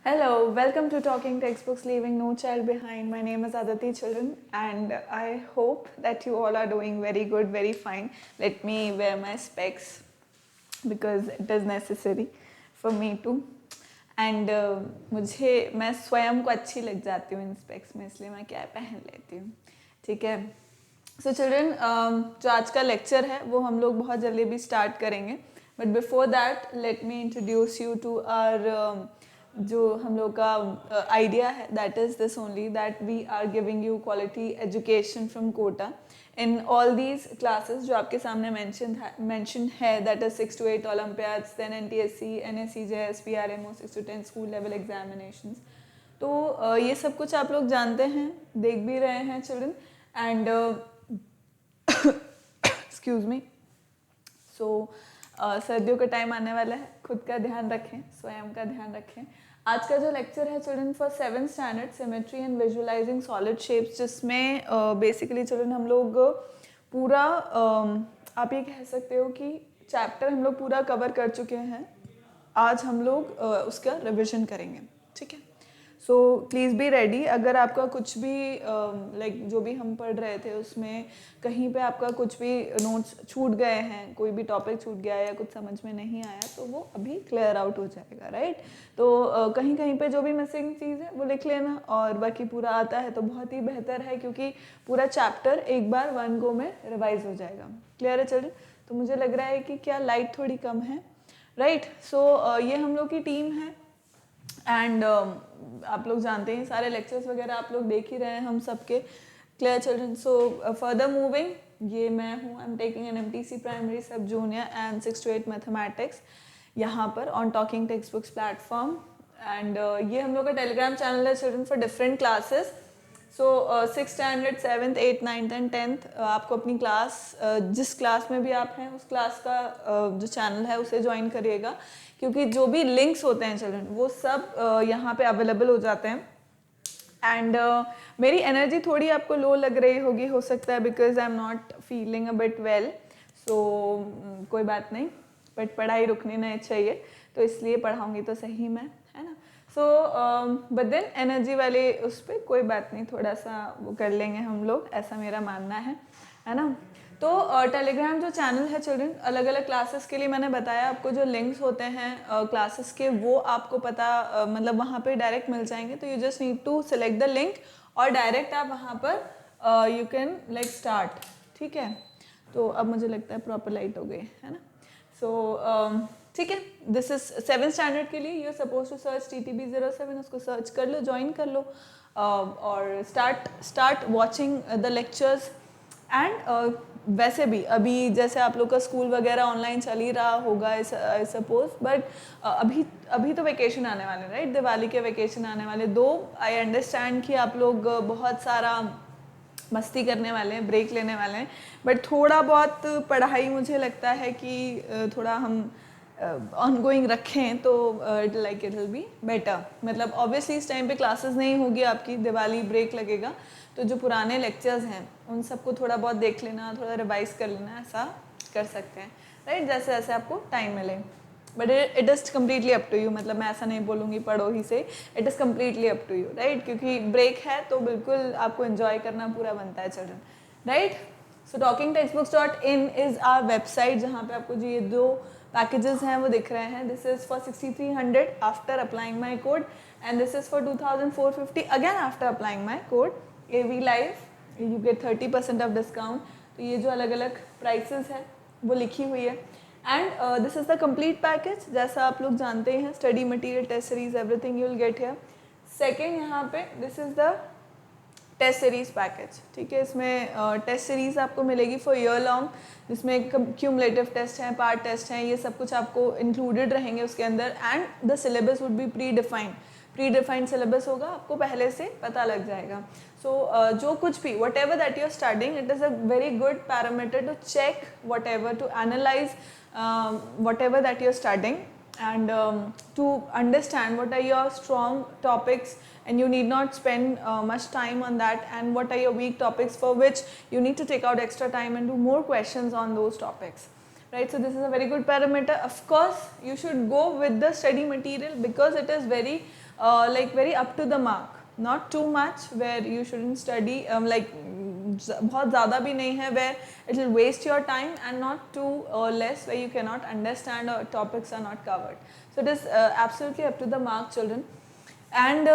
Hello, welcome to Talking Textbooks Leaving No Child Behind. My name is Aditi Children and I hope that you all are doing very good, very fine. Let me wear my specs because it is necessary for me too. And मैं स्वयं को अच्छी लग जाती हूँ इन specs में, इसलिए मैं क्या पहन लेती हूँ. ठीक है. सो चिल्ड्रन, जो आज का लेक्चर है वो हम लोग बहुत जल्दी भी स्टार्ट करेंगे. But before that let me introduce you to our जो हम लोग का आइडिया है. That is this only, that we are giving you quality education from Kota in all these classes जो आपके सामने मैंशन है. That is 6 to 8 olympiads, then NTSC, NSC, JS, PRMO, 6 to 10 school level examinations. तो ये सब कुछ आप लोग जानते हैं, देख भी रहे हैं children. And excuse me. So सर्दियों का टाइम आने वाला है, खुद का ध्यान रखें, स्वयं का ध्यान रखें. आज का जो लेक्चर है children for 7th standard, symmetry and visualising solid shapes, जिसमें बेसिकली चिल्ड्रन हम लोग पूरा आप ये कह सकते हो कि चैप्टर हम लोग पूरा कवर कर चुके हैं. आज हम लोग उसका रिविजन करेंगे. ठीक है. So please be ready. अगर आपका कुछ भी लाइक जो भी हम पढ़ रहे थे उसमें कहीं पे आपका कुछ भी नोट्स छूट गए हैं, कोई भी टॉपिक छूट गया या कुछ समझ में नहीं आया, तो वो अभी क्लियर आउट हो जाएगा. राइट. तो कहीं कहीं पे जो भी मिसिंग चीज़ है वो लिख लेना, और बाकी पूरा आता है तो बहुत ही बेहतर है, क्योंकि पूरा चैप्टर एक बार वन गो में रिवाइज हो जाएगा. क्लियर है चिल्ड्रन? तो मुझे लग रहा है कि क्या लाइट थोड़ी कम है. राइट. सो ये हम लोग की टीम है. एंड आप लोग जानते हैं सारे लेक्चर्स वगैरह आप लोग देख ही रहे हैं हम सबके. Clear children? So further moving, ये मैं हूँ. I am taking an MTC primary सब जूनियर एंड 6 to 8 मैथमेटिक्स यहाँ पर on talking text books platform. And ये हम लोग का टेलीग्राम चैनल है children for different classes. So 6th standard, 7th, 8th, 9th and 10th आपको अपनी क्लास जिस क्लास में भी आप हैं उस क्लास का जो चैनल है उसे ज्वाइन करिएगा, क्योंकि जो भी लिंक्स होते हैं चिल्ड्रन वो सब यहाँ पे अवेलेबल हो जाते हैं. एंड मेरी एनर्जी थोड़ी आपको लो लग रही होगी, हो सकता है, because I am not feeling a bit well. So कोई बात नहीं, बट पढ़ाई रुकनी नहीं चाहिए, तो इसलिए पढ़ाऊँगी तो सही मैं, है ना. सो बट देन एनर्जी वाले उस पर कोई बात नहीं, थोड़ा सा वो कर लेंगे हम लोग, ऐसा मेरा मानना है ना. तो टेलीग्राम जो चैनल है चिल्ड्रन, अलग अलग क्लासेस के लिए मैंने बताया आपको जो लिंक्स होते हैं क्लासेस के, वो आपको पता मतलब वहाँ पे डायरेक्ट मिल जाएंगे. तो you just need to select the link और डायरेक्ट आप वहाँ पर यू कैन लाइक स्टार्ट. ठीक है. तो अब मुझे लगता है प्रॉपर लाइट हो गई है ना. सो ठीक है. दिस इज 7th स्टैंडर्ड के लिए. You are suppose to search TTB07, उसको सर्च कर लो, ज्वाइन कर लो और start watching the lectures. And वैसे भी अभी जैसे आप लोग का स्कूल वगैरह ऑनलाइन चल ही रहा होगा आई सपोज, बट अभी तो वेकेशन आने वाले, राइट. दिवाली के वेकेशन आने वाले. दो आई अंडरस्टैंड कि आप लोग बहुत सारा मस्ती करने वाले हैं, ब्रेक लेने वाले हैं, बट थोड़ा बहुत पढ़ाई मुझे लगता है कि थोड़ा हम ऑनगोइंग रखें तो इट विल बी बेटर. मतलब ऑब्वियसली इस टाइम पे क्लासेस नहीं होगी आपकी, दिवाली ब्रेक लगेगा, तो जो पुराने लेक्चर्स हैं उन सबको थोड़ा बहुत देख लेना, थोड़ा रिवाइज कर लेना, ऐसा कर सकते हैं. राइट. जैसे जैसे आपको टाइम मिले. But it is completely up to you. मतलब मैं ऐसा नहीं बोलूँगी पढ़ो ही से, it is completely up to you. Right. क्योंकि ब्रेक है तो बिल्कुल आपको एंजॉय करना पूरा बनता है children. Right. So talkingtextbooks.in is our website, जहाँ पे आपको जो ये दो पैकेजेस हैं वो दिख रहे हैं. This is for 6300 after applying my code, and this is for 2450 again after applying my code AV Live. You get 30% of discount. तो ये जो अलग अलग प्राइसेस है वो लिखी हुई है. And this is the complete package. जैसा आप लोग जानते हैं, study material, test series, everything you will get here. Second यहाँ पे this is the test series package. ठीक है. इसमें टेस्ट सीरीज आपको मिलेगी फॉर ईयर लॉन्ग, जिसमें क्यूमुलेटिव टेस्ट हैं, पार्ट टेस्ट हैं, ये सब कुछ आपको इंक्लूडेड रहेंगे उसके अंदर. And the syllabus would be predefined syllabus होगा, आपको पहले से पता लग जाएगा. सो जो कुछ भी whatever that you are studying, it is a very good parameter to check whatever, to analyse whatever that you are studying, and to understand what are your strong topics, and you need not spend much time on that, and what are your weak topics for which you need to take out extra time and do more questions on those topics. Right. So this is a very good parameter. Of course you should go with the study material because it is very like very up to the mark, not too much where you shouldn't study, like बहुत ज़्यादा भी नहीं है where it will waste your time, and not too less where you cannot understand or topics are not covered. So it is absolutely up to the mark, children. And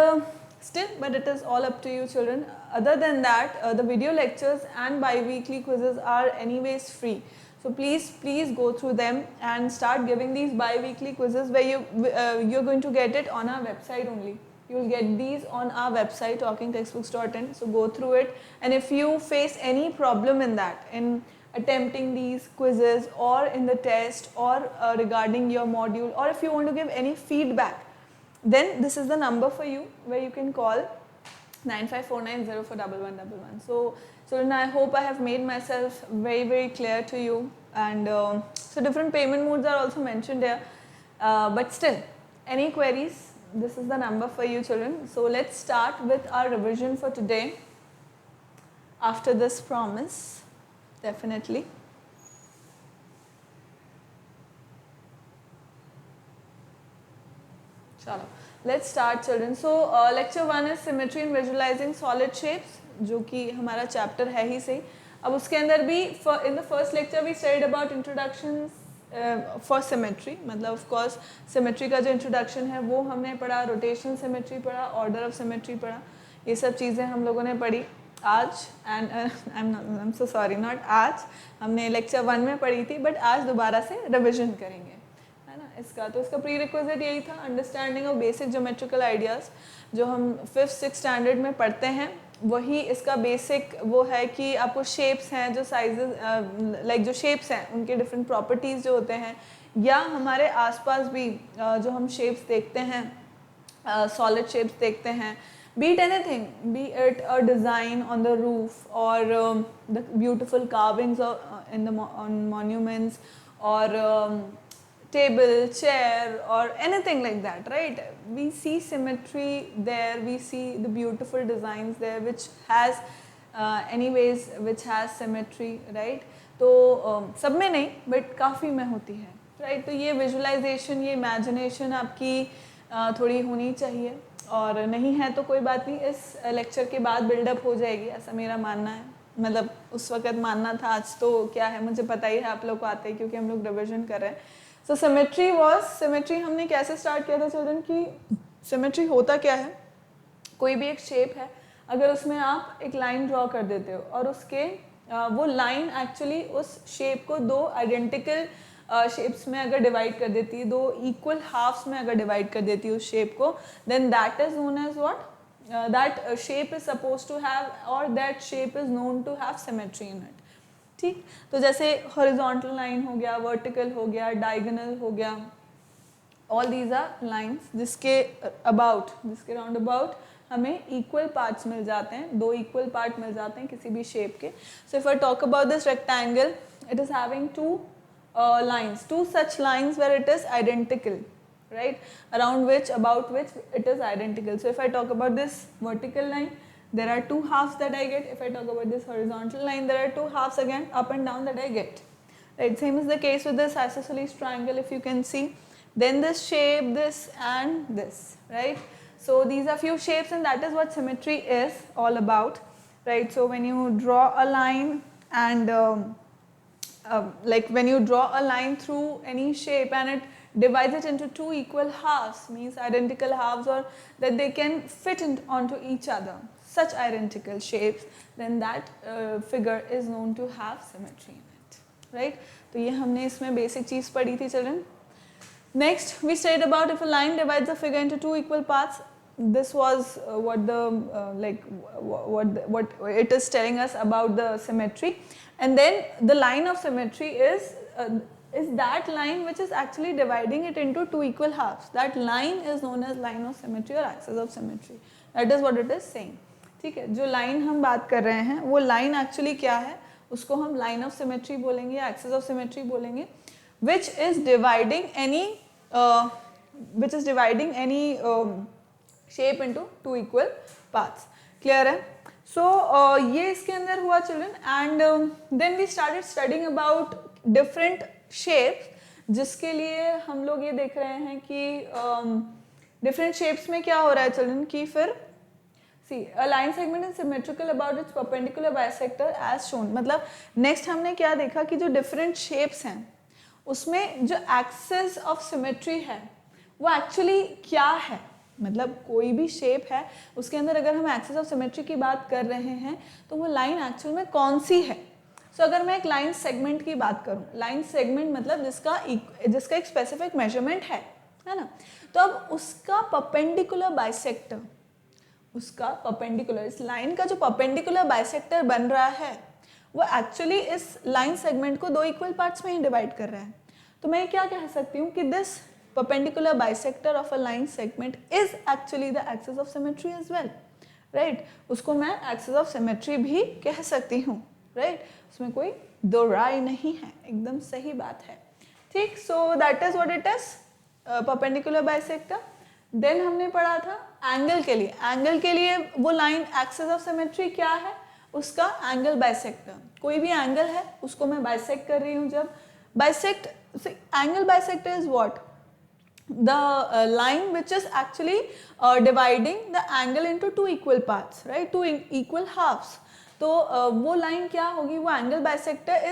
still, but it is all up to you, children. Other than that, the video lectures and bi-weekly quizzes are anyways free. So please go through them and start giving these bi-weekly quizzes where you're going to get it on our website only. You will get these on our website, talkingtextbooks.in. So go through it, and if you face any problem in that, in attempting these quizzes or in the test or regarding your module, or if you want to give any feedback, then this is the number for you where you can call 9549041111. So children, I hope I have made myself very clear to you, and so different payment modes are also mentioned here, but still, any queries, this is the number for you, children. So let's start with our revision for today after this promise, definitely. चलो, let's start, children. So lecture 1 is symmetry in visualizing solid shapes, जो कि हमारा chapter है ही सही. अब उसके अंदर भी in the first lecture we studied about introductions for symmetry, मतलब of course symmetry का जो introduction है वो हमने पढ़ा, rotational symmetry पढ़ा, order of symmetry पढ़ा, ये सब चीज़ें हम लोगों ने पढ़ी आज. And I'm so sorry, not आज, हमने lecture 1 में पढ़ी थी, but आज दोबारा से revision करेंगे, है ना इसका. तो इसका प्री रिक्विजिट यही था, understanding of basic geometrical ideas, जो हम 5th-6th स्टैंडर्ड में पढ़ते हैं. वही इसका बेसिक वो है कि आपको शेप्स हैं, जो साइजेस लाइक जो शेप्स हैं उनके डिफरेंट प्रॉपर्टीज़ जो होते हैं, या हमारे आसपास भी जो हम शेप्स देखते हैं, सॉलिड शेप्स देखते हैं, be it anything, be it a design on the roof or the beautiful carvings on monuments, or table, chair, or anything like that, right? We see symmetry there, we see the beautiful designs there which has which has symmetry, right? तो सब में नहीं, but काफ़ी में होती है, right? तो ये visualization, ये imagination आपकी थोड़ी होनी चाहिए, और नहीं है तो कोई बात नहीं, इस लेक्चर के बाद बिल्डअप हो जाएगी, ऐसा मेरा मानना है. मतलब उस वक्त मानना था, आज तो क्या है मुझे पता ही है, आप लोग को आते हैं क्योंकि हम लोग रिविजन कर रहे हैं. सो सिमेट्री हमने कैसे स्टार्ट किया था, चिल्ड्रन, की सिमेट्री होता क्या है. कोई भी एक शेप है, अगर उसमें आप एक लाइन ड्रॉ कर देते हो और उसके वो लाइन एक्चुअली उस शेप को दो आइडेंटिकल शेप्स में अगर डिवाइड कर देती है, दो इक्वल हाफ्स में अगर डिवाइड कर देती है उस शेप को, then that is known as what, that shape is suppose to have, और that shape is known to have symmetry in it. ठीक, तो जैसे हॉरिजॉन्टल लाइन हो गया, वर्टिकल हो गया, डायगोनल हो गया, ऑल दीज आर लाइंस जिसके राउंड अबाउट हमें इक्वल पार्ट्स मिल जाते हैं, दो इक्वल पार्ट मिल जाते हैं किसी भी शेप के. So if I talk about this rectangle, it is having two such lines where it is identical, right, about which it is identical. So if I talk about this vertical line, there are two halves that I get. If I talk about this horizontal line, there are two halves again, up and down, that I get, right? Same is the case with this isosceles triangle, if you can see. Then this shape, this and this, right? So these are few shapes, and that is what symmetry is all about, right? So when you draw a line and like when you draw a line through any shape and it divides it into two equal halves, means identical halves, or that they can fit onto each other, such identical shapes, then that figure is known to have symmetry in it, right? तो ये हमने इसमें basic चीज़ पढ़ी थी, children. Next we studied about if a line divides a figure into two equal parts. This was what it is telling us about the symmetry. And then the line of symmetry is that line which is actually dividing it into two equal halves. That line is known as line of symmetry or axis of symmetry. That is what it is saying. ठीक है, जो line हम बात कर रहे हैं वो line actually क्या है, उसको हम line of symmetry बोलेंगे या axis of symmetry बोलेंगे, which is dividing any shape into two equal parts. Clear है? So ये इसके अंदर हुआ, children, and then we started studying about different shapes, जिसके लिए हम लोग ये देख रहे हैं कि डिफरेंट शेप्स में क्या हो रहा है चिल्ड्रन कि फिर see a line segment is symmetrical about its perpendicular bisector as shown. मतलब नेक्स्ट हमने क्या देखा कि जो डिफरेंट शेप्स हैं उसमें जो एक्सिस ऑफ सिमेट्री है वो एक्चुअली क्या है। मतलब कोई भी शेप है उसके अंदर अगर हम एक्सिस ऑफ सिमेट्री की बात कर रहे हैं तो वो लाइन एक्चुअल में कौन सी है। सो अगर मैं एक लाइन सेगमेंट की बात करूं, लाइन सेगमेंट मतलब जिसका एक स्पेसिफिक मेजरमेंट है ना, तो अब उसका परपेंडिकुलर बाइसेक्टर, उसका परपेंडिकुलर, इस लाइन का जो परपेंडिकुलर बाइसेक्टर बन रहा है वो एक्चुअली इस लाइन सेगमेंट को दो इक्वल पार्ट्स में ही डिवाइड कर रहा है। तो मैं क्या कह सकती हूँ कि this perpendicular bisector of a line segment is actually the axis of symmetry as well, right? उसको मैं axis of symmetry भी कह सकती हूँ, right? उसमें कोई दो राय नहीं है, एकदम सही बात है, ठीक। so that is what it is, perpendicular bisector। then हमने पढ़ा था एंगल के लिए, एंगल के लिए वो लाइन axis of symmetry क्या है, उसका एंगल बाइसेक्टर। कोई भी एंगल है उसको मैं बाइसेक्ट कर रही हूँ, जब bisect, angle bisector is what, the line which is actually dividing the angle into two equal parts, right, two equal halves। तो वो लाइन क्या होगी, वो angle bisector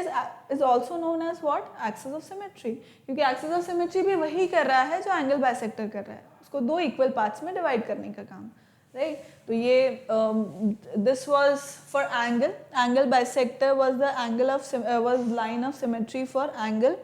is also known as what, axis of symmetry, क्योंकि axis of symmetry भी वही कर रहा है जो एंगल बाइसेक्टर कर रहा है, उसको दो इक्वल पार्ट्स में डिवाइड करने का काम, राइट। तो ये this was for angle, angle bisector was the angle of was line of symmetry for angle.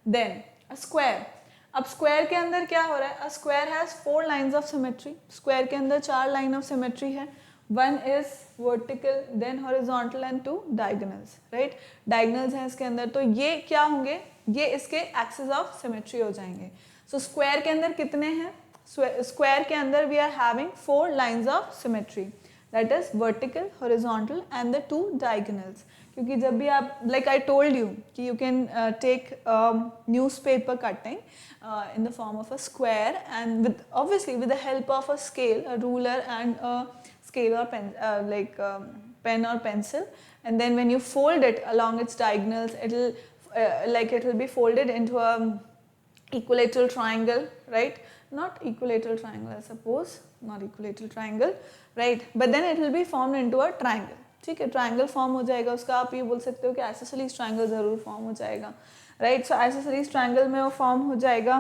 Then a square, अब स्क्वायर के अंदर क्या हो रहा है, a square has 4 lines of symmetry, square के अंदर 4 लाइन ऑफ सिमेट्री है, one is vertical, then horizontal and 2 diagonals, right, diagonals हैं इसके अंदर, तो ये क्या होंगे, ये इसके एक्सिस ऑफ सिमेट्री हो जाएंगे। सो स्क्वायर के अंदर कितने हैं, स्क्वायर के अंदर we are having 4 lines of symmetry, that is vertical, horizontal and the 2 diagonals. क्योंकि जब भी आप, लाइक आई टोल्ड यू कि you can take newspaper cutting in the form of a square, and with obviously with the help of a scale, a ruler and a scale or pen, pen or pencil, and then when you fold it along its diagonals, it will be folded into a equilateral triangle, right, not equilateral triangle I suppose, not equilateral triangle, right, but then it will be formed into a triangle, ठीक है, triangle form हो जाएगा उसका, आप ये बोल सकते हो कि आइसोसेलेस ट्राइंगल जरूर फॉर्म हो जाएगा, राइट। सो आइसोसेलेस ट्राइंगल में वो फॉर्म हो जाएगा,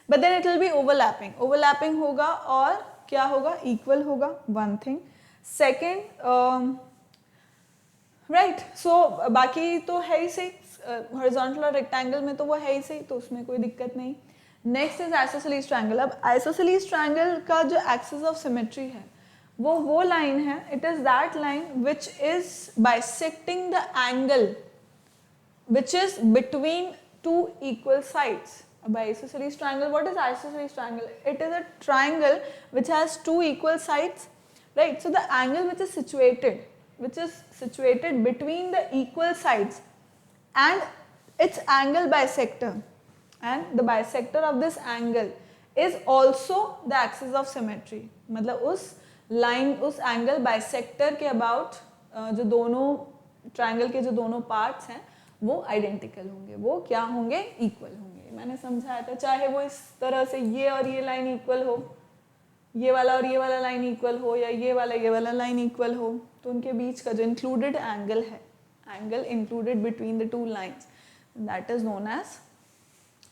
but then it will be overlapping, overlapping होगा और क्या होगा, इक्वल होगा, one thing. Second, right, so बाकी तो है ही सही, हॉरिजॉन्टल और रेक्टेंगल में तो वो है ही सही, तो उसमें कोई दिक्कत नहीं। Next is isosceles triangle. अब आइसोसेलेस ट्राइंगल का जो एक्सिस ऑफ सिमेट्री है वो लाइन है, it is that line which is bisecting the angle which is between two equal sides. By isosceles triangle, what is isosceles triangle? It is a triangle which has two equal sides, right? So the angle which is situated between the equal sides and its angle bisector, and the bisector of this angle is also the axis of symmetry. मतलब उस line, उस angle bisector के about जो दोनों triangle के जो दोनों parts हैं वो आइडेंटिकल होंगे, वो क्या होंगे, इक्वल होंगे। मैंने समझाया था, चाहे वो इस तरह से ये और ये लाइन इक्वल हो, ये वाला और ये वाला लाइन इक्वल हो, या ये वाला लाइन इक्वल हो, तो उनके बीच का जो इंक्लूडेड एंगल है, angle included between the two lines, that is known as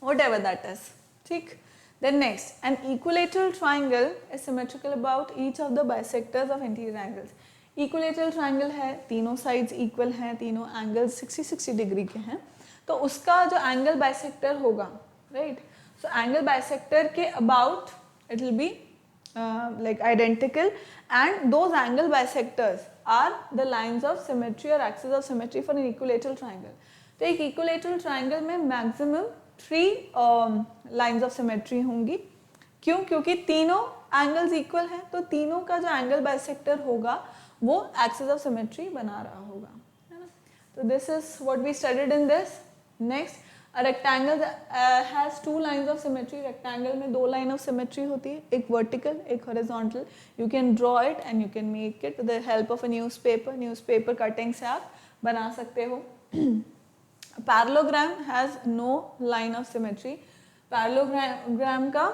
whatever that is, ठीक। Then next, an equilateral triangle is symmetrical about each of the bisectors of interior angles. Equilateral triangle है, तीनों sides equal हैं, तीनों angles 60-60 degree के हैं, तो उसका जो angle bisector होगा, right? So angle bisector के about it will be like identical, and those angle bisectors are the lines of symmetry or axis of symmetry for an equilateral triangle. तो एक equilateral triangle में maximum 3 lines of symmetry होंगी। क्यों? क्योंकि तीनों angles equal हैं, तो तीनों का जो एंगल बाइसेक्टर होगा वो एक्सिस ऑफ सिमेट्री बना रहा होगा, है ना। तो this is what we studied in this. Next, a rectangle has 2 lines of symmetry. Rectangle में 2 लाइन ऑफ सिमेट्री होती है, एक वर्टिकल, एक horizontal. You can draw it and you can make it with the help of a newspaper cutting से आप बना सकते हो। Parallelogram has no line of symmetry. Parallelogram का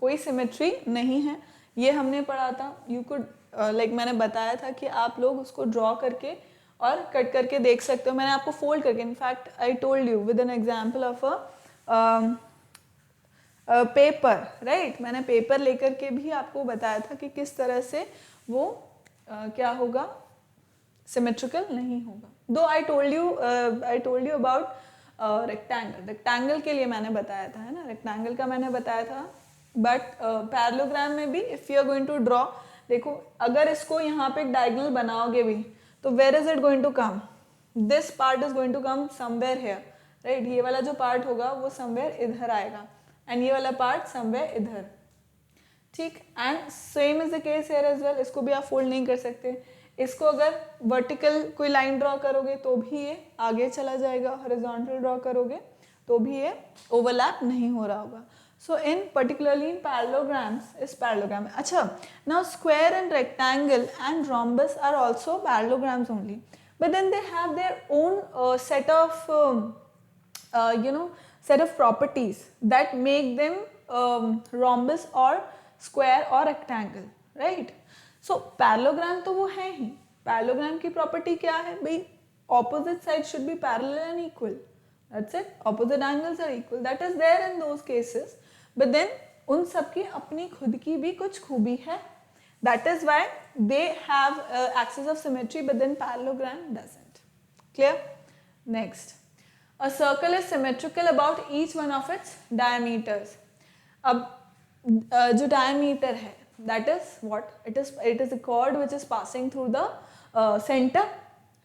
कोई सिमेट्री नहीं है, ये हमने पढ़ा था। यू कुड लाइक मैंने बताया था कि आप लोग उसको ड्रॉ करके और कट करके देख सकते हो। मैंने आपको फोल्ड करके, in fact I told you with an example of a paper, right. मैंने पेपर लेकर के भी आपको बताया था कि किस तरह से वो क्या होगा, सिमेट्रिकल नहीं होगा। दो आई told you about rectangle. Rectangle के लिए मैंने बताया था, है ना, रेक्टेंगल का मैंने बताया था। बट पैरेललोग्राम में भी if you are going to draw, देखो अगर इसको यहाँ पे एक डायगोनल बनाओगे भी तो where is it going to come, this part is going to come somewhere here, right. ये वाला जो पार्ट होगा वो समवेयर इधर आएगा एंड ये वाला पार्ट समवेयर इधर, ठीक। And same is the case here as well. इसको भी आप फोल्ड नहीं कर सकते। इसको अगर वर्टिकल कोई लाइन ड्रॉ करोगे तो भी ये आगे चला जाएगा, हॉरिजॉन्टल ड्रॉ करोगे तो भी ये ओवरलैप नहीं हो रहा होगा। So in particularly in parallelograms, इस पैरेललोग्राम में, अच्छा now square and rectangle and rhombus are also parallelograms only, but then they have their own set of set of properties that make them rhombus or square or rectangle, right? So parallelogram तो वो है ही। parallelogram की property क्या है भाई, opposite sides should be parallel and equal, that's it, opposite angles are equal, that is there in those cases, but then उन सब की अपनी खुद की भी कुछ खूबी है, that is why they have axis of symmetry but then parallelogram doesn't. Clear? Next, a circle is symmetrical about each one of its diameters. अब जो diameter है, that is what it is a chord which is passing through the center,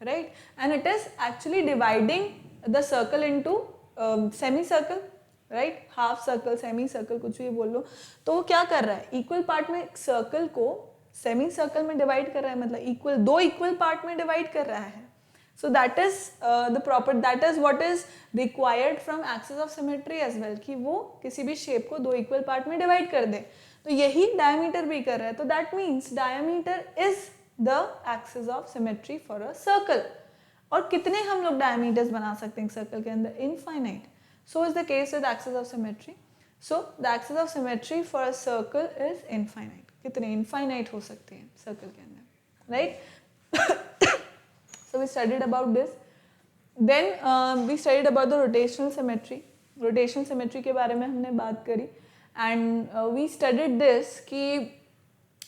right, and it is actually dividing the circle into semicircle, right, half circle, semicircle, कुछ भी बोल लो। तो वो क्या कर रहा है, इक्वल पार्ट में सर्कल को सेमी सर्कल में डिवाइड कर रहा है, मतलब इक्वल, दो इक्वल पार्ट में डिवाइड कर रहा है। So that is that is what is required from axis of symmetry as well, कि वो किसी भी शेप को दो इक्वल पार्ट में डिवाइड कर दे। तो यही डायमीटर भी कर रहा है। तो that means diameter is the axis of symmetry for a circle. और कितने हम लोग डायमीटर्स बना सकते हैं सर्कल के अंदर, infinite. So is the case with axis of symmetry. So the axis of symmetry for a circle is infinite. कितने इनफाइनाइट हो सकते हैं सर्कल के अंदर, right. So we studied about this. Then we studied about the rotational symmetry. Rotational symmetry के बारे में हमने बात करी and we studied this कि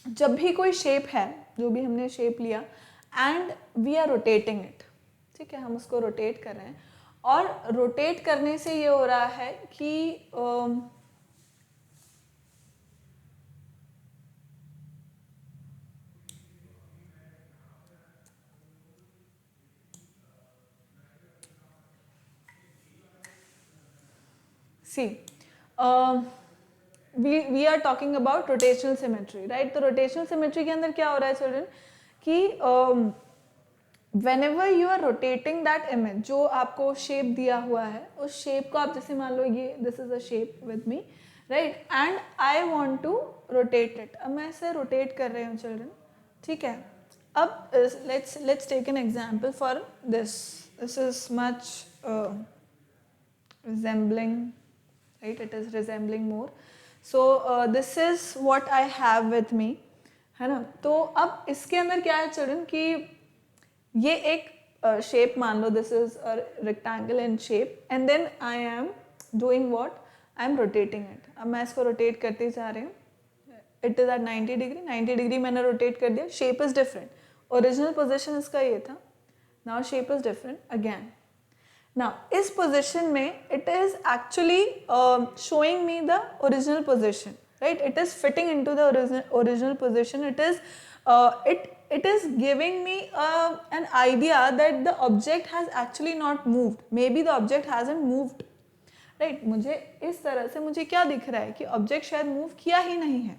जब भी कोई शेप है, जो भी हमने शेप लिया and we are rotating it, ठीक है, हम उसको रोटेट कर रहे हैं, और रोटेट करने से ये हो रहा है कि see we are talking about rotational symmetry, right? तो rotational symmetry के अंदर क्या हो रहा है चिल्ड्रन कि whenever you are rotating that image, जो आपको शेप दिया हुआ है, उस शेप को आप जैसे मान लो ये this is a shape with me, right, and I want to rotate it. अब मैं इसे रोटेट कर रही हूँ चिल्ड्रन, ठीक है। अब let's take an example for this. This is much resembling, right, it is resembling more. So this is what I have with me, है ना। तो अब इसके अंदर क्या है चिल्ड्रन कि ये एक शेप मान लो, this is a rectangle in shape, and then I am doing what, I am rotating it. अब मैं इसको रोटेट करते जा रही हूँ, it is at 90 degree, 90 degree मैंने रोटेट कर दिया, shape is different, original position इसका ये था, now shape is different again. Now, इस position में it is actually showing me the original position, right? It is fitting into the original position. It is giving me an idea that the object has actually not moved. Maybe the object hasn't moved, right? मुझे इस तरह से मुझे क्या दिख रहा है कि object शायद move किया ही नहीं है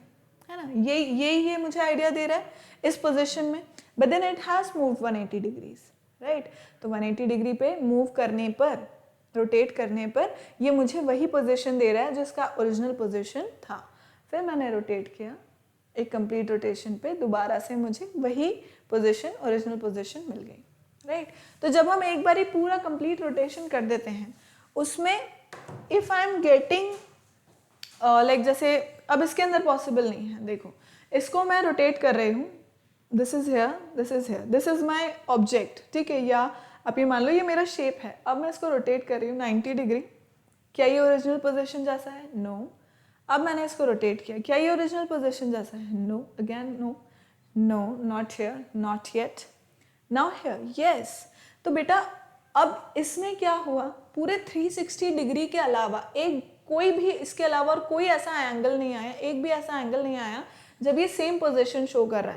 ना? ये मुझे idea दे रहा है इस position में, but then it has moved 180 degrees. Right तो 180 डिग्री पे मूव करने पर, रोटेट करने पर ये मुझे वही पोजीशन दे रहा है जो इसका ओरिजिनल पोजीशन था। फिर मैंने रोटेट किया, एक कंप्लीट रोटेशन पे दोबारा से मुझे वही पोजीशन, ओरिजिनल पोजीशन मिल गई, राइट। तो जब हम एक बार ही पूरा कंप्लीट रोटेशन कर देते हैं, उसमें if I am getting like जैसे अब इसके अंदर पॉसिबल नहीं है, देखो इसको मैं रोटेट कर रही हूँ, this is here, this is here, this is my object, ठीक है, या आप ये मान लो ये मेरा शेप है, अब मैं इसको रोटेट कर रही हूँ 90 डिग्री, क्या ये ओरिजिनल पोजीशन जैसा है? नो। अब मैंने इसको रोटेट किया, क्या ये ओरिजिनल पोजीशन जैसा है? No, again no, no, not here, not yet, now here, yes. तो बेटा अब इसमें क्या हुआ, पूरे 360 डिग्री के अलावा एक कोई भी इसके अलावा और कोई ऐसा एंगल नहीं आया, एक भी ऐसा एंगल नहीं आया जब ये सेम पोजीशन शो कर रहा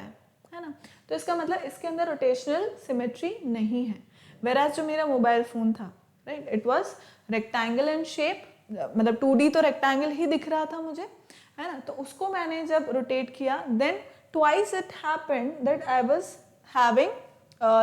है ना। तो इसका मतलब इसके अंदर रोटेशनल सिमेट्री नहीं है। वेराज जो मेरा मोबाइल फोन था, right, it was rectangle in shape, मतलब 2D तो रेक्टेंगल ही दिख रहा था मुझे, है ना। तो उसको मैंने जब रोटेट किया, then twice it happened that I was having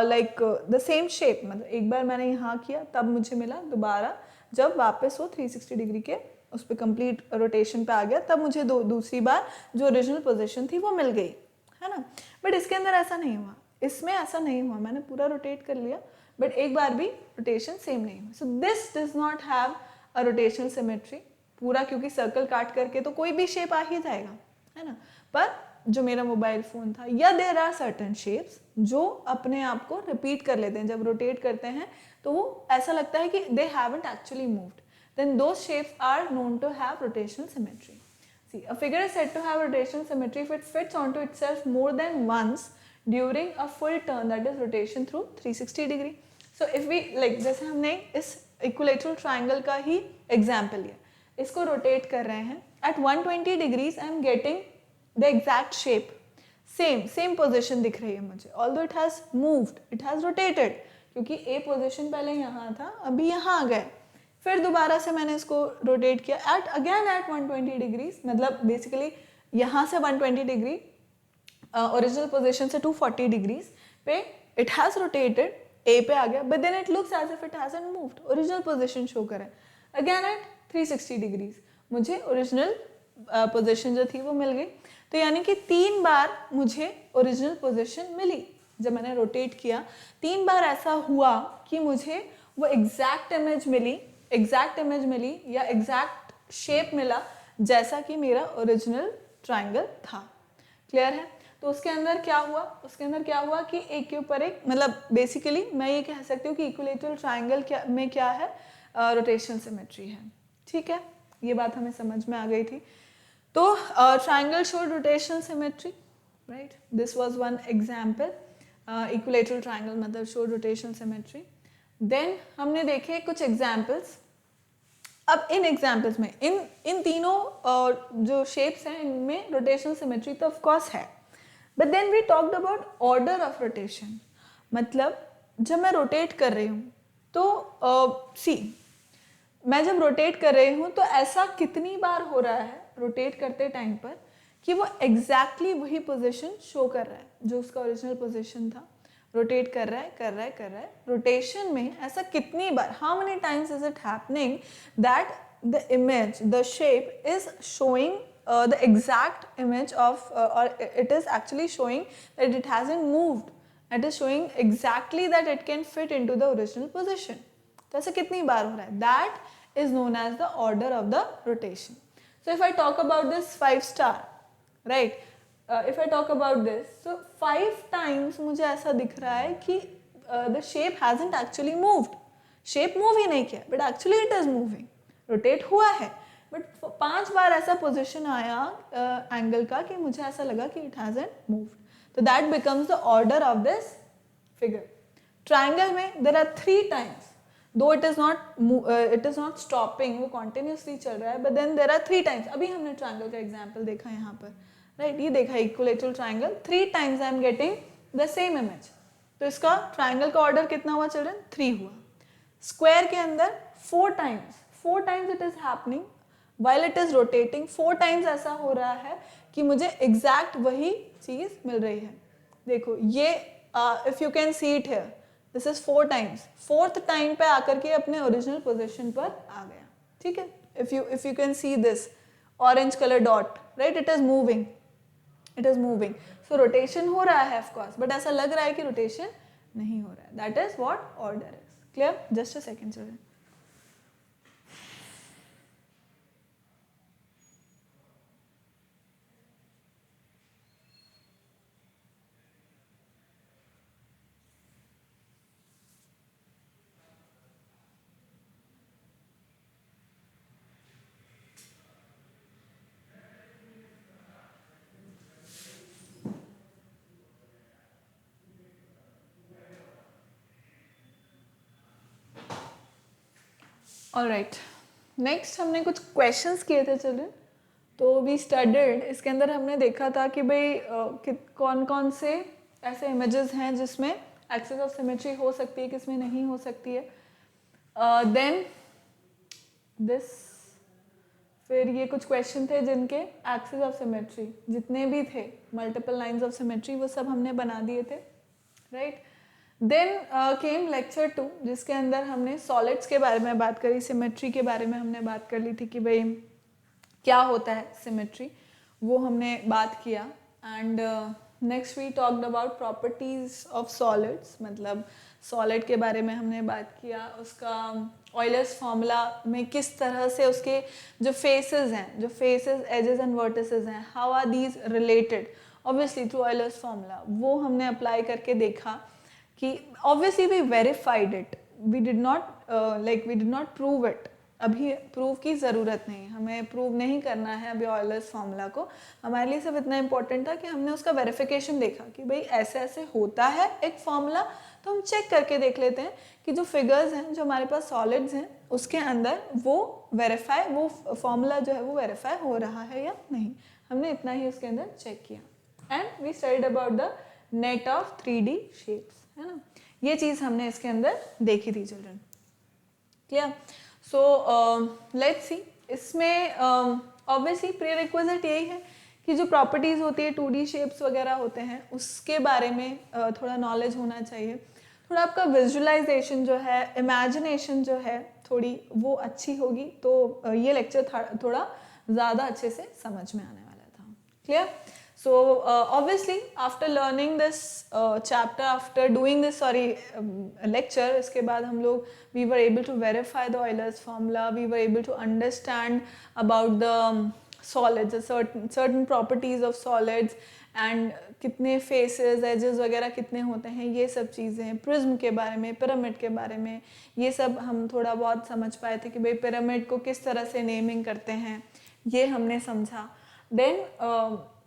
like the same shape, मतलब एक बार मैंने यहाँ किया तब मुझे मिला, दोबारा जब वापस वो 360 डिग्री के उस पर कंप्लीट रोटेशन पे आ गया तब मुझे दूसरी बार जो ओरिजिनल पोजीशन थी वो मिल गई, है ना। बट इसके अंदर ऐसा नहीं हुआ, इसमें ऐसा नहीं हुआ, मैंने पूरा रोटेट कर लिया बट एक बार भी रोटेशन सेम नहीं हुआ। So this does not have a rotational symmetry पूरा, क्योंकि सर्कल काट करके तो कोई भी शेप आ ही जाएगा, है ना। पर जो मेरा मोबाइल फोन था, या देयर आर सर्टेन शेप्स जो अपने आप को रिपीट कर लेते हैं, जब रोटेट करते हैं तो वो ऐसा लगता है कि they haven't actually moved, then those shapes are known to have rotational symmetry. See, a figure is said to have rotational symmetry if it fits onto itself more than once during a full turn, that is rotation through 360 degree. So if we like, जैसे हमने इस equilateral triangle का ही example लिया, इसको rotate कर रहे हैं at 120 degrees, I am getting the exact shape, same position दिख रही है मुझे, although it has moved, it has rotated, क्योंकि A position पहले यहाँ था, अभी यहाँ आ गए, फिर दोबारा से मैंने इसको रोटेट किया एट 120 डिग्रीज, मतलब बेसिकली यहाँ से 120 डिग्री ओरिजिनल पोजीशन से 240 डिग्रीज पे इट हैज रोटेटेड, ए पे आ गया, but then it looks as if it hasn't moved, original position show करे। अगेन एट 360 डिग्रीज मुझे ओरिजिनल पोजीशन जो थी वो मिल गई। तो यानी कि 3 बार मुझे ओरिजिनल पोजीशन मिली, जब मैंने रोटेट किया 3 बार ऐसा हुआ कि मुझे वो एग्जैक्ट इमेज मिली या एग्जैक्ट शेप मिला जैसा कि मेरा ओरिजिनल ट्रायंगल था। क्लियर है? तो उसके अंदर क्या हुआ कि एक के ऊपर एक, मतलब बेसिकली मैं ये कह सकती हूँ कि इक्विलेटरल ट्रायंगल में क्या है, रोटेशनल सिमेट्री है। ठीक है, ये बात हमें समझ में आ गई थी। तो triangle showed rotational symmetry, right, this was one example, equilateral triangle मतलब शोड रोटेशनल सिमेट्री। देन हमने देखे कुछ एग्जाम्पल्स। अब इन एग्जाम्पल्स में इन तीनों जो शेप्स हैं इनमें रोटेशनल सिमेट्री तो ऑफ कोर्स है, but then we talked about order of rotation. मतलब जब मैं रोटेट कर रही हूँ तो मैं जब रोटेट कर रही हूँ तो ऐसा कितनी बार हो रहा है रोटेट करते टाइम पर कि वो एग्जैक्टली वही पोजीशन शो कर रहा है जो उसका ओरिजिनल पोजीशन था। रोटेट कर रहा है, रोटेशन में ऐसा कितनी बार, how many times is it happening that the image, the shape is showing the exact image of or it is actually showing that it hasn't moved, it is showing exactly that it can fit into the original position. तो ऐसा कितनी बार हो रहा है, that is known as the order of the rotation. So if I talk about this 5 star, right, if I talk about this, so 5 times मुझे ऐसा दिख रहा है कि the shape hasn't actually moved, shape move ही नहीं किया, but actually it is moving, rotate हुआ है, बट 5 बार ऐसा पोजीशन आया एंगल का कि मुझे ऐसा लगा कि इट हैजंट मूव्ड, तो that becomes the order of this figure. Triangle में there are 3 times, though it is not stopping, वो कॉन्टिन्यूसली चल रहा है, but then there are 3 times. अभी हमने ट्रायंगल का एग्जांपल देखा यहाँ पर, राइट, ये देखा equilateral triangle, 3 times I am getting the same image. तो इसका ट्रायंगल का ऑर्डर कितना हुआ चिल्ड्रन, 3 हुआ। स्क्वायर के अंदर 4 times it is happening while it is rotating, 4 times ऐसा हो रहा है कि मुझे exact वही चीज मिल रही है। देखो ये if you can see it here, this is 4 times, 4th time पे आकर के अपने original position पर आ गया। ठीक है, if you can see this orange color dot, right, it is moving, so rotation हो रहा है of course, but ऐसा लग रहा है कि rotation नहीं हो रहा है। That is what order is. Clear? Just a second children. Alright, next हमने कुछ क्वेश्चंस किए थे चिल्ड्रन, तो वी स्टडीड, इसके अंदर हमने देखा था कि भाई कौन कौन से ऐसे इमेजेस हैं जिसमें एक्सिस ऑफ सिमेट्री हो सकती है, किसमें नहीं हो सकती है. देन दिस, फिर ये कुछ क्वेश्चन थे जिनके एक्सिस ऑफ सिमेट्री जितने भी थे, मल्टीपल लाइंस ऑफ सिमेट्री, वो सब हमने बना दिए थे, राइट. देन केम लेक्चर 2, जिसके अंदर हमने सॉलिड्स के बारे में बात करी, सिमेट्री के बारे में हमने बात कर ली थी कि भाई क्या होता है सिमेट्री, वो हमने बात किया. And next we talked about properties of solids, मतलब सॉलिड के बारे में हमने बात किया, उसका ऑयलर्स फार्मूला में किस तरह से उसके जो फेसेस हैं, जो फेसेस, एजेस एंड वर्टिसेस हैं, how are these related obviously through Euler's formula, वो हमने अप्लाई करके देखा कि obviously we verified it, we did not prove it. अभी प्रूव की ज़रूरत नहीं, हमें प्रूव नहीं करना है अभी ऑयलर्स फार्मूला को. हमारे लिए सिर्फ इतना इंपॉर्टेंट था कि हमने उसका वेरिफिकेशन देखा कि भाई ऐसे ऐसे होता है एक फार्मूला, तो हम चेक करके देख लेते हैं कि जो फिगर्स हैं, जो हमारे पास सॉलिड्स हैं, उसके अंदर वो वेरीफाई, वो फार्मूला जो है वो वेरीफाई हो रहा है या नहीं. हमने इतना ही उसके अंदर चेक किया. And we studied about the net of 3D shapes, है ना. ये चीज़ हमने इसके अंदर देखी थी children. Clear. So let's see, इसमें ऑब्वियसली प्री रिक्विजिट यही है कि जो प्रॉपर्टीज़ होती है 2D शेप्स वगैरह होते हैं, उसके बारे में थोड़ा नॉलेज होना चाहिए. थोड़ा आपका विजुअलाइजेशन जो है, इमेजिनेशन जो है, थोड़ी वो अच्छी होगी तो ये लेक्चर थोड़ा ज़्यादा अच्छे से समझ में आने वाला था. Clear. So obviously after learning this chapter, after doing this lecture, इसके बाद हम लोग we were able to verify the Euler's formula, we were able to understand about the solids, certain properties of solids and कितने faces, edges वगैरह कितने होते हैं, ये सब चीज़ें, प्रिज्म के बारे में, पिरामिड के बारे में, ये सब हम थोड़ा बहुत समझ पाए थे कि भाई पिरामिड को किस तरह से नेमिंग करते हैं, ये हमने समझा. Then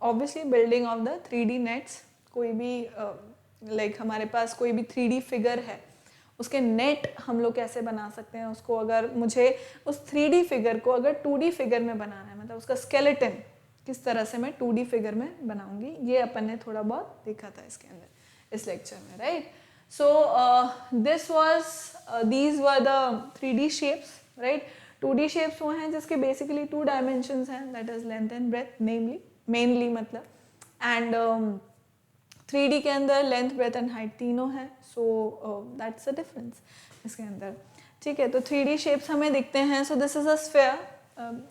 obviously building of the 3D nets, कोई भी लाइक हमारे पास कोई भी 3D फिगर है, उसके नेट हम लोग कैसे बना सकते हैं उसको, अगर मुझे उस 3D फिगर को अगर 2D फिगर में बनाना है, मतलब उसका स्केलेटन किस तरह से मैं 2D फिगर में बनाऊंगी, ये अपन ने थोड़ा बहुत देखा था इसके अंदर इस लेक्चर में, right. So these were the 3D shapes, right. 2D shapes वो हैं जिसके बेसिकली 2 डायमेंशंस हैं, that is length and breadth mainly मतलब. एंड 3D के अंदर लेंथ, ब्रेथ एंड हाइट तीनों हैं. सो दैट्स अ डिफरेंस इसके अंदर. ठीक है, तो 3D शेप्स हमें दिखते हैं. So this is a sphere,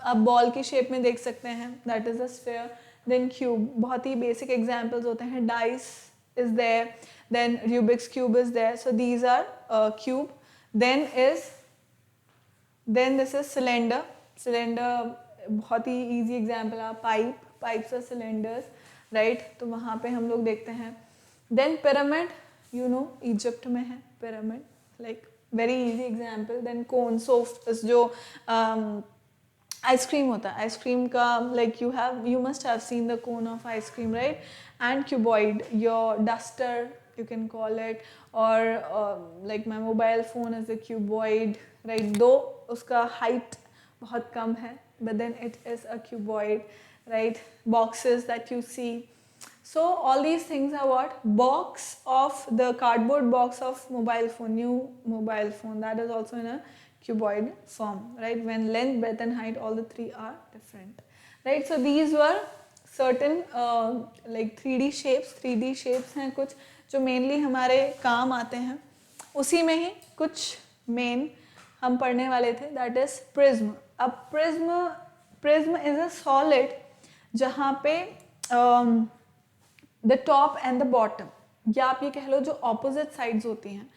आप बॉल की शेप में देख सकते हैं, that is a sphere. Then cube, बहुत ही बेसिक एग्जाम्पल्स होते हैं. Dice is there, then Rubik's cube is there. So these are cube. Then this is cylinder. Cylinder बहुत ही ईजी एग्जाम्पल है. पाइप्स और सिलेंडर्स, राइट. तो वहाँ पे हम लोग देखते हैं. Then pyramid, you know Egypt में है pyramid, like very easy example. Then cone, जो आइसक्रीम होता है, आइसक्रीम का like you must have seen the cone of ice cream, right. And cuboid, your duster you can call it, or like my mobile phone is a cuboid, right. Though उसका height बहुत कम है, but then it is a cuboid, right. Boxes that you see, so all these things are what? Box of the cardboard box of mobile phone, new mobile phone, that is also in a cuboid form, right. When length, breadth and height, all the three are different, right. So these were certain like 3D shapes हैं कुछ जो mainly हमारे काम आते हैं. उसी में ही कुछ मेन हम पढ़ने वाले थे, दैट इज प्रिज्म. अब प्रिज्म इज अ सॉलिड जहाँ पे the top and the bottom, या आप ये कह लो जो ऑपोजिट साइड्स होती हैं,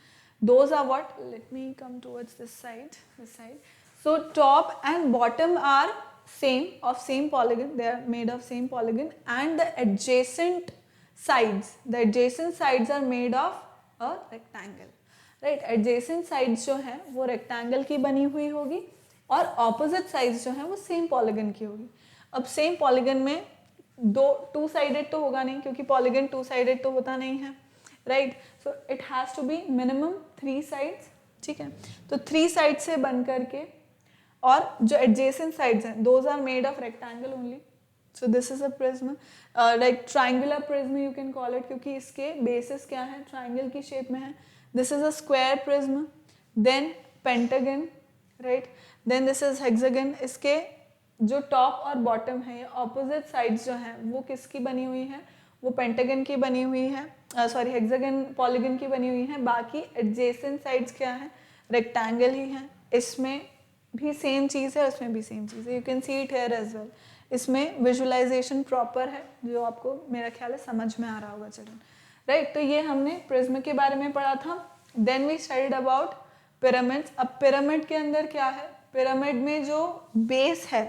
those are what, let me come towards this side. So top and bottom are same polygon, they are made of same polygon, and the adjacent sides are made of a rectangle, right. Adjacent sides जो है वो rectangle की बनी हुई होगी और opposite sides जो है वो same polygon की होगी. अब same polygon में two sided तो होगा नहीं, क्योंकि polygon 2 sided तो होता नहीं है, right. So it has to be minimum 3 sides, ठीक है. तो 3 sides से बन करके और जो एडजेसेंट साइड्स हैं those are made of rectangle only. So this is a prism, like triangular prism you can call it, क्योंकि इसके बेसिस क्या है, ट्राइंगल की शेप में है. This is a square prism, then pentagon, right, then this is hexagon. इसके जो top और बॉटम है, ये ऑपोजिट साइड्स जो हैं वो किसकी बनी हुई है, वो पेंटागन की बनी हुई है, सॉरी हेक्सागन पॉलीगन की बनी हुई है. बाकी एडजेसेंट साइड्स क्या है, रेक्टेंगल ही है. इसमें भी सेम चीज़ है, उसमें भी सेम चीज़ है. You can see it here as well. इसमें विजुअलाइजेशन प्रॉपर है, जो आपको मेरा ख्याल है समझ में आ रहा होगा चिल्ड्रन, राइट. तो ये हमने प्रिज्म के बारे में पढ़ा था. Then we studied about pyramids. अब पिरामिड के अंदर क्या है, पिरामिड में जो बेस है,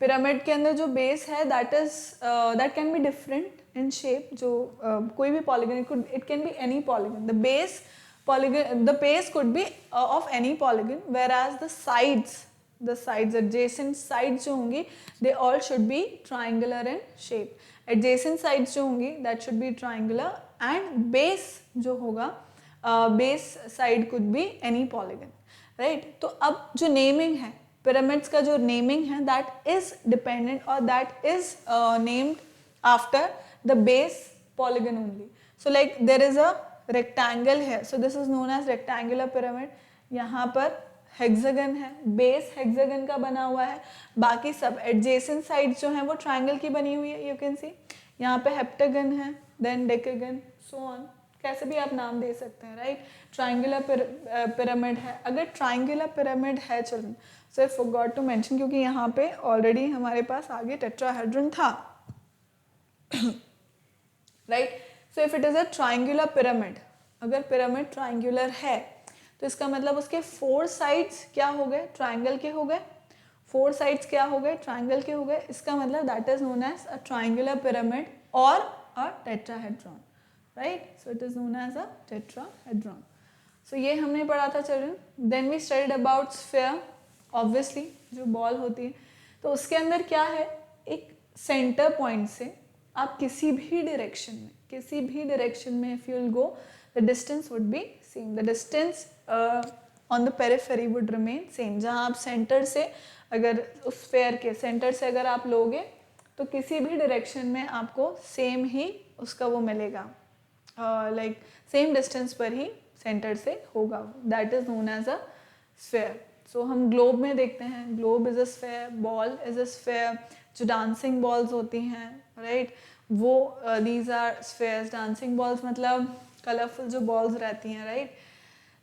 पिरामिड के अंदर जो बेस है that can be different in shape. जो कोई भी polygon, it can be any polygon. The base polygon, the base could be of any polygon, whereas the sides adjacent sides जो होंगी they all should be triangular in shape. adjacent sides जो होंगी that should be triangular, and base जो होगा base side could be any polygon, right. तो अब जो naming है pyramids का, जो naming है that is dependent or that is named after the base polygon only. So like there is a rectangle है, so this is known as rectangular pyramid. यहाँ पर हेक्सागन है, बेस हेक्सागन का बना हुआ है. बाकी सब एडजेसेंट साइड्स जो हैं वो ट्रायंगल की बनी हुई है. यू कैन सी यहाँ पे हेप्टागन है, देन डेकागन, सो ऑन, कैसे भी आप नाम दे सकते हैं, राइट. ट्रायंगुलर पिरामिड है. अगर ट्रायंगुलर पिरामिड है children, so I forgot to mention, क्योंकि यहाँ पे ऑलरेडी हमारे पास आगे टेट्राहेड्रन था, right. So if it is a triangular pyramid, अगर पिरामिड ट्रायंगुलर है तो इसका मतलब उसके 4 साइड्स क्या हो गए, ट्रायंगल के हो गए. 4 साइड्स क्या हो गए, ट्रायंगल के हो गए. इसका मतलब that is known as a triangular pyramid और a tetrahedron, right. So it is known as a tetrahedron. So ये हमने पढ़ा था children. Then we studied about sphere, obviously जो बॉल होती है. तो उसके अंदर क्या है, एक सेंटर पॉइंट से आप किसी भी डायरेक्शन में if you will go, the distance would be same. The distance on the periphery would remain same. जहाँ आप सेंटर से, अगर उस स्फीयर के सेंटर से अगर आप लोगे तो किसी भी डायरेक्शन में आपको सेम ही उसका वो मिलेगा, लाइक सेम डिस्टेंस पर ही सेंटर से होगा. That is known as a sphere. So हम ग्लोब में देखते हैं, globe is a sphere, ball is a sphere. जो डांसिंग बॉल्स होती हैं, राइट, वो these are spheres. Dancing balls मतलब कलरफुल जो बॉल्स रहती हैं, राइट.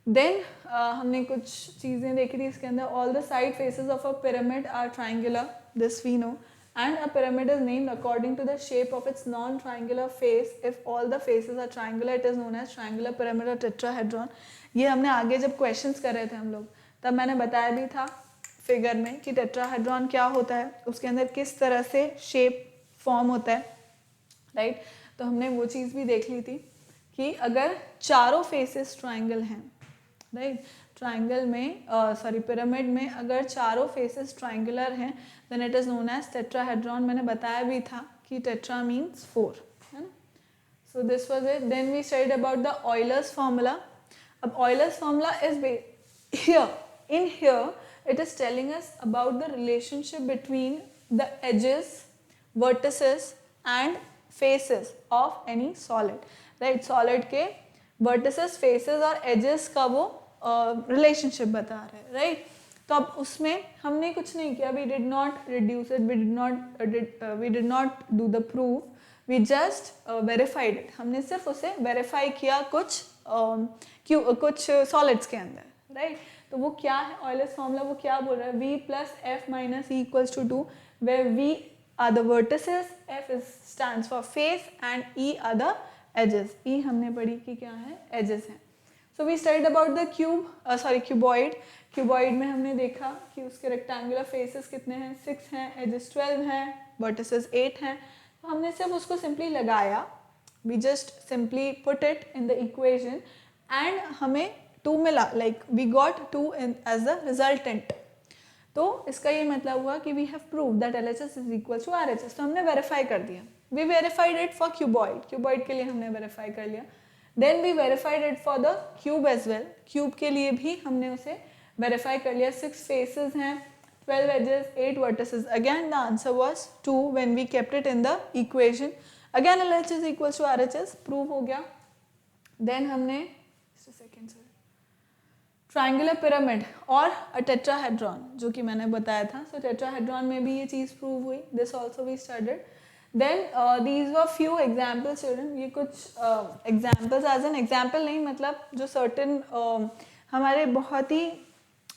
देन हमने कुछ चीज़ें देखी थी इसके अंदर. All the side faces of a pyramid are triangular, this we know. And a pyramid is named according to the shape of its non triangular face. If all the faces are triangular it is known as triangular pyramid और tetrahedron. ये हमने आगे जब questions कर रहे थे हम लोग, तब मैंने बताया भी था फिगर में कि टेट्राहेड्रॉन क्या होता है, उसके अंदर किस तरह से शेप फॉर्म होता है, राइट. तो हमने वो चीज़ भी देख ली थी कि अगर चारों फेसेस ट्रायंगल हैं, राइट, ट्रायंगल में सॉरी पिरामिड में अगर चारों फेसेस ट्रायंगुलर हैं, then it is known as tetrahedron. मैंने बताया भी था कि टेट्रा मीन्स 4, है ना. So this was it. Then we studied about the Euler's formula. अब Euler's formula is here it is telling us about the relationship between the edges, vertices and faces of any solid, right. solid के vertices, faces और edges का वो relationship बता रहे हैं, right. तो अब उसमें हमने कुछ नहीं किया, we did not reduce it, we did not do the proof, we just verified it. हमने सिर्फ उसे verify किया कुछ solids के अंदर, right. तो वो क्या है ऑयलर्स फार्मूला, वो क्या बोल रहा है, v plus F minus E equals to 2, where v are the vertices, f stands for face and e are the edges. e हमने पढ़ी कि क्या है, एजेस हैं. So we studied about the cuboid. Cuboid में हमने देखा कि उसके रेक्टेंगुलर फेसेस कितने हैं, 6 हैं, एजेस 12 हैं, वर्टिसेस 8 हैं. तो हमने सिर्फ उसको सिंपली लगाया, we just simply put it in the equation and हमें 2 मिला, like we got 2 as the resultant. तो इसका ये मतलब हुआ कि we have prove that LHS is equal to RHS. तो हमने वेरीफाई कर दिया. We verified it for cuboid के लिए हमने वेरीफाई कर लिया. Then we verified it for the cube as well. Cube के लिए भी हमने उसे वेरीफाई कर लिया 6 फेसेस हैं, 12 edges, 8 vertices. Again the answer was 2 when we kept it in the equation. Again LHS equals to RHS, prove हो गया. Then हमने ट्राइंगुलर पिरामिड और अ टेट्राहेड्रॉन जो कि मैंने बताया था. सो टेट्राहेड्रॉन में भी ये चीज़ प्रूव हुई. This also we studied. Then these were few examples children. ये कुछ एग्जाम्पल्स एज एन एग्जाम्पल नहीं, मतलब जो सर्टेन हमारे बहुत ही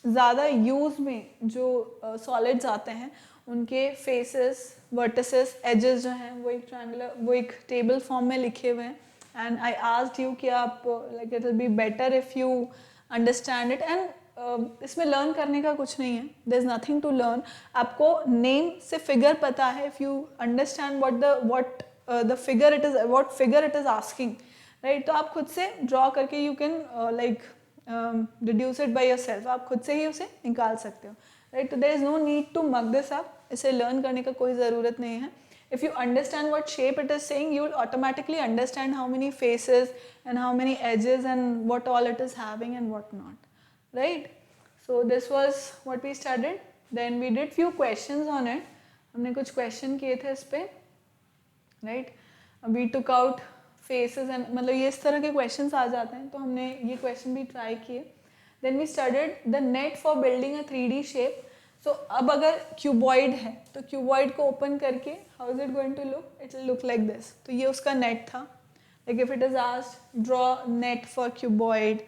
ज़्यादा यूज़ में जो सॉलिड्स आते हैं उनके फेसेस, वर्टिसेस, एजेस जो हैं वो एक ट्रायंगुलर, वो एक टेबल फॉर्म में लिखे हुए हैं. एंड आई आस्क्ड यू कि आप like it will be better if you understand it. And इसमें लर्न करने का कुछ नहीं है, there is nothing to learn. आपको नेम से फिगर पता है. If you understand what the figure it is, what figure it is asking, right, तो आप खुद से ड्रॉ करके you can like deduce it by yourself. आप खुद से ही उसे निकाल सकते हो, राइट. तो there is no need to mug this up. इसे लर्न करने का कोई ज़रूरत नहीं है. If you understand what shape it is saying, you will automatically understand how many faces and how many edges and what all it is having and what not, right? So this was what we studied. Then we did few questions on it. हमने कुछ question किए थे इस पे, right? We took out faces and मतलब ये इस तरह के questions आ जाते हैं, तो हमने ये question भी try किए. Then we studied the net for building a 3D shape. सो अब अगर क्यूबॉइड है तो क्यूबॉइड को ओपन करके how is it going to look, it will look like this. तो ये उसका नेट था. Like if it is asked draw net for cuboid,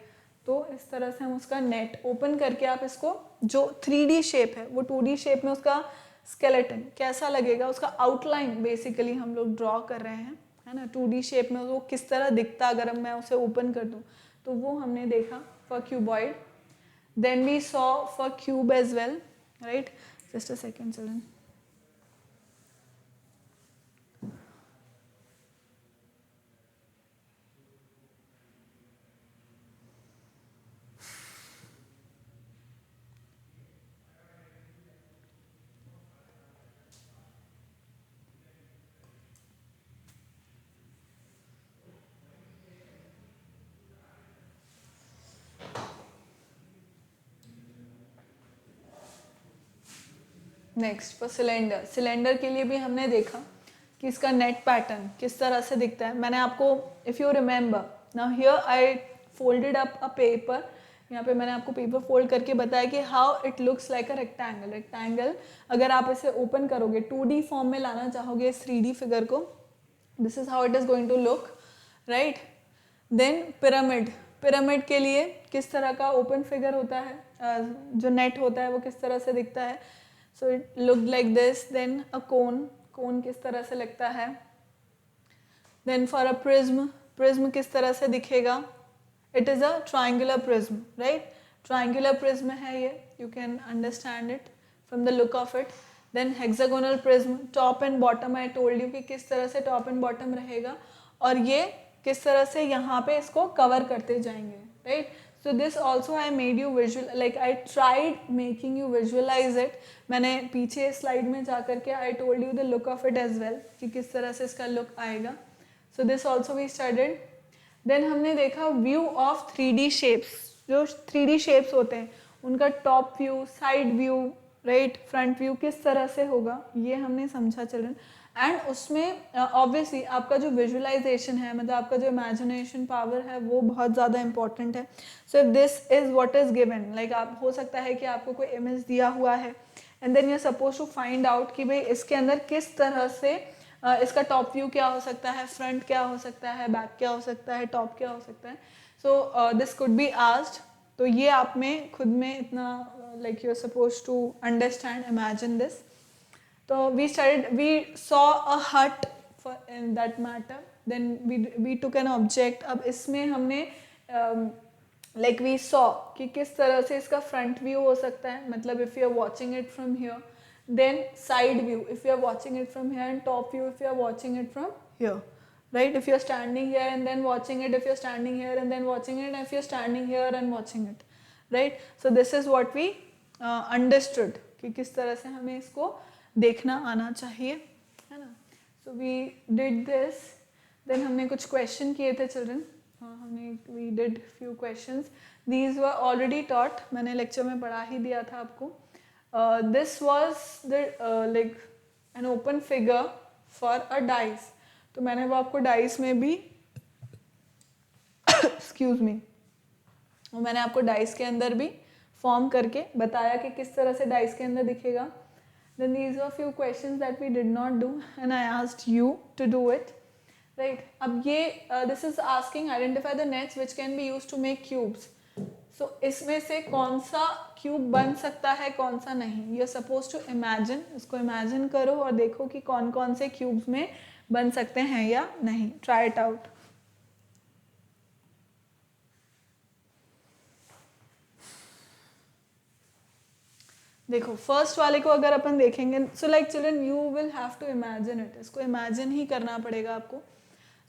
तो इस तरह से हम उसका नेट ओपन करके आप इसको जो 3D शेप है वो 2D शेप में उसका स्केलेटन कैसा लगेगा, उसका आउटलाइन बेसिकली हम लोग ड्रॉ कर रहे हैं, है ना. 2D शेप में वो किस तरह दिखता अगर मैं उसे ओपन कर दूँ, तो वो हमने देखा for cuboid. Then we saw for cube as well, right? Just a second, children. Next for cylinder. Cylinder के लिए भी हमने देखा कि इसका नेट पैटर्न किस तरह से दिखता है. मैंने आपको, if you remember, now here I folded up a paper. यहाँ पे मैंने आपको पेपर फोल्ड करके बताया कि how it looks like a rectangle. Rectangle अगर आप इसे ओपन करोगे, 2D फॉर्म में लाना चाहोगे इस 3D फिगर को, this is how it is going to look, right. Then pyramid. Pyramid के लिए किस तरह का ओपन फिगर होता है, जो नेट होता है वो किस तरह से दिखता है. So it looked like this. Then a cone. Cone किस तरह से लगता है. Then for a prism. Prism किस तरह से दिखेगा. It is a triangular prism, right? Triangular prism है ये. You can understand it from the look of it. Then hexagonal prism. Top and bottom I told you कि किस तरह से top and bottom रहेगा. और ये किस तरह से यहाँ पे इसको cover करते जाएंगे, right? So this also I made you visual, like I tried making you visualize it. मैंने पीछे स्लाइड में जा करके I told you the look of it as well कि किस तरह से इसका लुक आएगा. So this also we studied. Then हमने देखा व्यू ऑफ 3D शेप्स. जो 3D शेप्स होते हैं उनका top view, side view, right, front view किस तरह से होगा, ये हमने समझा चिल्ड्रन. एंड उसमें ऑब्वियसली आपका जो विजुअलाइजेशन है, मतलब आपका जो इमेजिनेशन पावर है वो बहुत ज़्यादा इंपॉर्टेंट है. So if this is what is given, like आप हो सकता है कि आपको कोई इमेज दिया हुआ है and then you are suppose to find out कि भाई इसके अंदर किस तरह से इसका टॉप व्यू क्या हो सकता है, फ्रंट क्या हो सकता है, बैक क्या हो सकता है, टॉप क्या हो सकता है. So this could be asked. तो ये आप में खुद में इतना like you are suppose to understand, imagine this. So we studied, we saw a hut for in that matter. Then we took an object. अब इसमें हमने like we saw कि किस तरह से इसका front view हो सकता है, मतलब if you are watching it from here. Then side view if you are watching it from here, and top view if you are watching it from here, right? If you are standing here and then watching it, if you are standing here and then watching it, and if you are standing here and watching it, right? So this is what we understood कि किस तरह से हमें इसको देखना आना चाहिए, है ना. So we did this. Then हमने कुछ क्वेश्चन किए थे चिल्ड्रन. हाँ हमने we did few questions, these were already taught, मैंने लेक्चर में पढ़ा ही दिया था आपको. This was the like an open figure for a dice, तो मैंने वो आपको डाइस में भी एक्सक्यूज मी, वो मैंने आपको डाइस के अंदर भी फॉर्म करके बताया कि किस तरह से डाइस के अंदर दिखेगा. Then these were few questions that we did not do and I asked you to do it. Right. अब ये this is asking identify the nets which can be used to make cubes. So इसमें से कौन सा cube बन सकता है कौन सा नहीं. You are supposed to imagine, इसको imagine करो और देखो कि कौन कौन से क्यूब्स में बन सकते हैं या नहीं. Try it out. देखो फर्स्ट वाले को अगर अपन देखेंगे, so like children you will have to imagine it, इसको इमेजिन ही करना पड़ेगा आपको.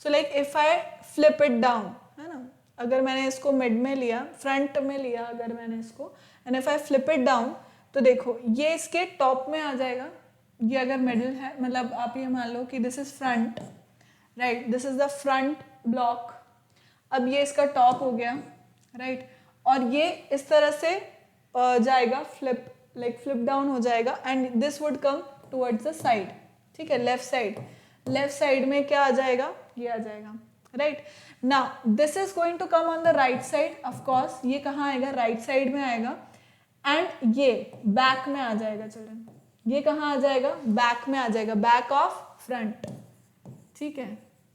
So like if I flip it down, है ना, अगर मैंने इसको मिड में लिया, फ्रंट में लिया अगर मैंने इसको, and if I flip it down, तो देखो ये इसके टॉप में आ जाएगा. ये अगर मिडिल है, मतलब आप ये मान लो कि this is front, right, this is the front block. अब ये इसका टॉप हो गया, राइट, और ये इस तरह से जाएगा, फ्लिप लाइक फ्लिप डाउन हो जाएगा and this would come towards the side. ठीक है, लेफ्ट साइड, लेफ्ट साइड में क्या आ जाएगा, ये आ जाएगा, right. Now this is going to come on the right side, of course ये कहाँ आएगा, राइट साइड में आएगा, एंड ये बैक में आ जाएगा चिल्ड्रन. ये कहाँ आ जाएगा, बैक में आ जाएगा, बैक ऑफ फ्रंट. ठीक है,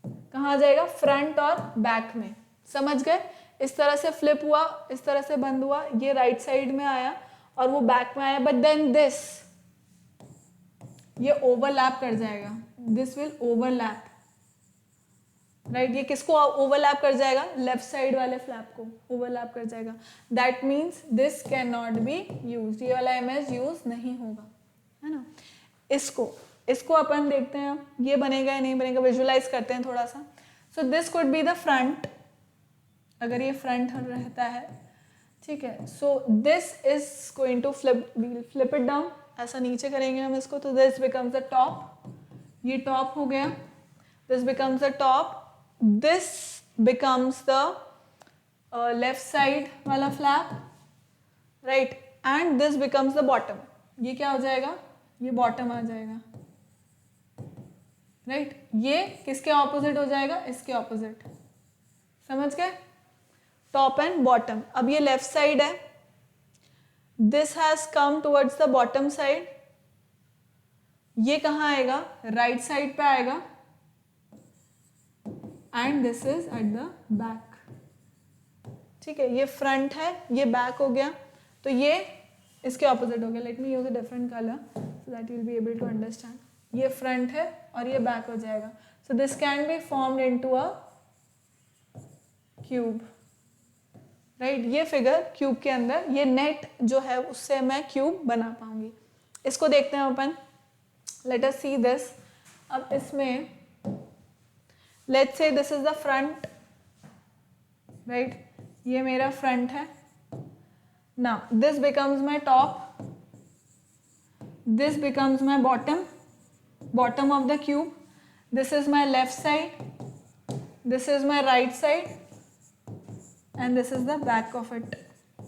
कहाँ आ जाएगा, फ्रंट और बैक में. समझ गए, इस तरह से फ्लिप हुआ, इस तरह से बंद हुआ, ये राइट साइड में आया और वो बैक में आया. बट देन दिस, ये ओवरलैप कर जाएगा, दिस विल ओवरलैप, राइट. ये किसको ओवरलैप कर जाएगा, लेफ्ट साइड वाले फ्लैप को ओवरलैप कर जाएगा. That means this can not be use, ये वाला इमेज यूज नहीं होगा, है ना. इसको अपन देखते हैं ये बनेगा या नहीं बनेगा, विजुअलाइज करते हैं थोड़ा सा. So this could be the front, अगर ये फ्रंट रहता है, ठीक है. So this is going to flip it down, ऐसा नीचे करेंगे हम इसको, तो दिस बिकम्स द टॉप, ये टॉप हो गया, this becomes the top, this becomes the left side वाला flap, right, and this becomes the bottom. ये क्या हो जाएगा, ये बॉटम आ जाएगा, राइट. ये किसके ऑपोजिट हो जाएगा, इसके ऑपोजिट. समझ गए, टॉप एंड बॉटम. अब ये लेफ्ट साइड है, this has come towards the bottom side, ये कहाँ आएगा, राइट साइड पे आएगा, and this is at the back. ठीक है, ये फ्रंट है, ये बैक हो गया, तो ये इसके ऑपोजिट हो गया. Let me use a different colour so that you will be able to understand. ये फ्रंट है और ये बैक हो जाएगा. So this can be formed into a cube, right. ये फिगर क्यूब के अंदर, ये नेट जो है उससे मैं क्यूब बना पाऊंगी. इसको देखते हैं अपन, लेट अस सी दिस. अब इसमें let's say this is the front, right, ये मेरा फ्रंट है. Now this becomes my top, this becomes my bottom, bottom of the cube. This is my left side, this is my right side, and this is the back of it.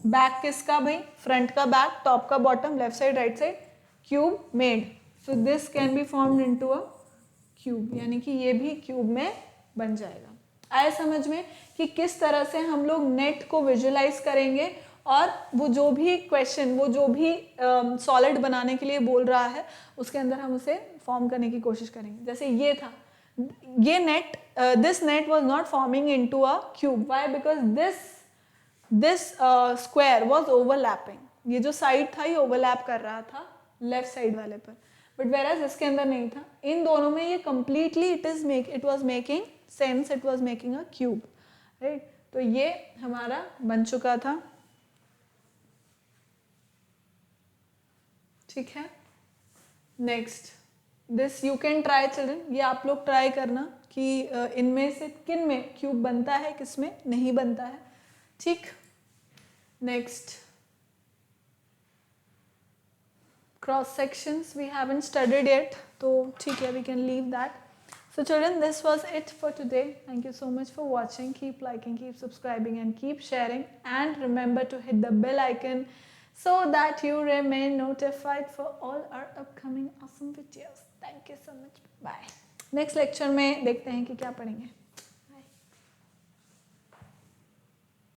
Back किसका भाई, front का back, top का bottom, left side right side, cube made. So this can be formed into a cube, यानी कि ये भी cube में बन जाएगा. आया समझ में कि किस तरह से हम लोग नेट को विजुअलाइज करेंगे और वो जो भी क्वेश्चन, वो जो भी सॉलिड बनाने के लिए बोल रहा है उसके अंदर हम उसे फॉर्म करने की कोशिश करेंगे. जैसे ये था, ये net, this net was not forming into a cube. Why, because this square was overlapping. ये जो साइड था ये ओवरलैप कर रहा था लेफ्ट साइड वाले पर, बट वेराज इसके अंदर नहीं था. इन दोनों में ये completely it was making sense, it was making a cube, right. तो ये हमारा बन चुका था. ठीक है, next this you can try children. ये आप लोग ट्राई करना कि इनमें से किन में क्यूब बनता है, किस में नहीं बनता है. ठीक, next cross sections we haven't studied yet, तो ठीक है, we can leave that. So children, this was it for today. Thank you so much for watching. Keep liking, keep subscribing and keep sharing, and remember to hit the bell icon so that you remain notified for all our upcoming awesome videos. Thank you so much. Bye. Next lecture में देखते हैं कि क्या पढ़ेंगे.